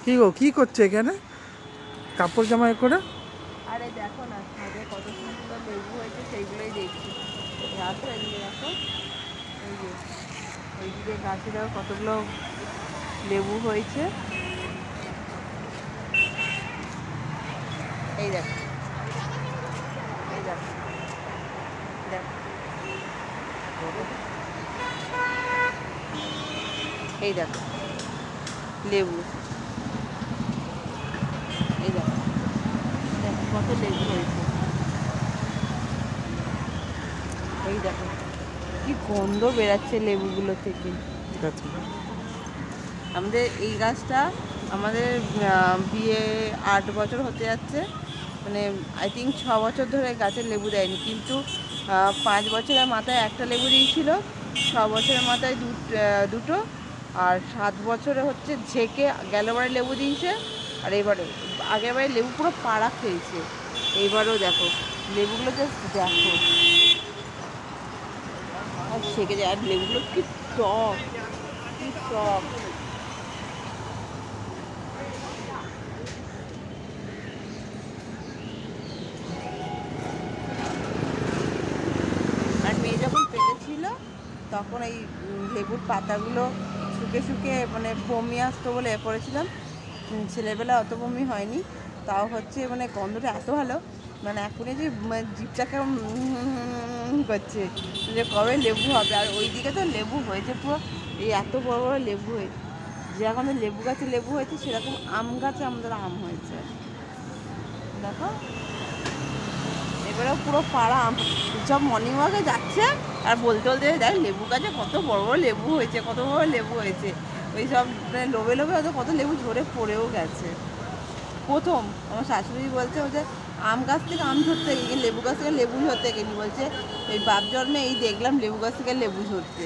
কি গো, কি করছে এখানে কাপড় জামা করে? আরে দেখো না ছাদে কত সুন্দর লেবু হয়েছে, সেইগুলোই দেখছি। আসো এদিকে দেখো, এই যে এইদিকে গাছে দেখো কতগুলো লেবু হয়েছে। এই দেখো, এই দেখো, দেখো, এই দেখো লেবু, এই দেখো, দেখো কত লেবু হয়েছে। এই দেখো কি গন্ধ বেরাচ্ছে লেবুগুলো থেকে। ঠিক আছে। আমাদের এই গাছটা আমাদের বিয়ে 8 বছর হতে যাচ্ছে, মানে আই থিঙ্ক 6 বছর ধরে গাছের লেবু দেয়নি, কিন্তু 5 বছরের মাথায় একটা লেবু দিয়েছিল, 6 বছরের মাথায় দুটো, আর 7 বছরে হচ্ছে ঝেঁকে গেলবারে লেবু দিয়েছে। আর এবারে আগের বারে লেবু পুরো পাড়া খেয়েছে। এইবারও দেখো লেবুগুলো জাস্ট দেখো, আর ছেঁকে যায়, আর লেবুগুলো কি টক, কি টক। আর মেয়ে যখন পেটে ছিল তখন এই লেবুর পাতাগুলো শুকে শুকে মানে বমি আসতো বলে এ করেছিলাম। ছেলেবেলা অত বমি হয়নি, তাও হচ্ছে মানে গন্ধটা এত ভালো, মানে এখনই যে জিভটা কেমন করছে যে কবে লেবু হবে। আর ওই দিকে তো লেবু হয়েছে পুরো, এই এত বড় বড় লেবু হয়েছে। যেরকম লেবু গাছে লেবু হয়েছে সেরকম আম গাছে আমাদের আম হয়েছে। দেখো এবারেও পুরো পাড়া আম, সব মর্নিং ওয়াকে যাচ্ছে আর বলতে বলতে দেখ লেবু গাছে কত বড় বড় লেবু হয়েছে, কত বড় লেবু হয়েছে। ওই সব মানে লোভে লোভে হয়তো কত লেবু ঝরে পড়েও গেছে। প্রথম আমার শাশুড়ি বলছে যে আম গাছ থেকে আম ঝরতে গিয়ে লেবু গাছ থেকে লেবু ঝরতে গেলি, বলছে এই বাপ জন্মে এই দেখলাম লেবু গাছ থেকে লেবু ঝরতে।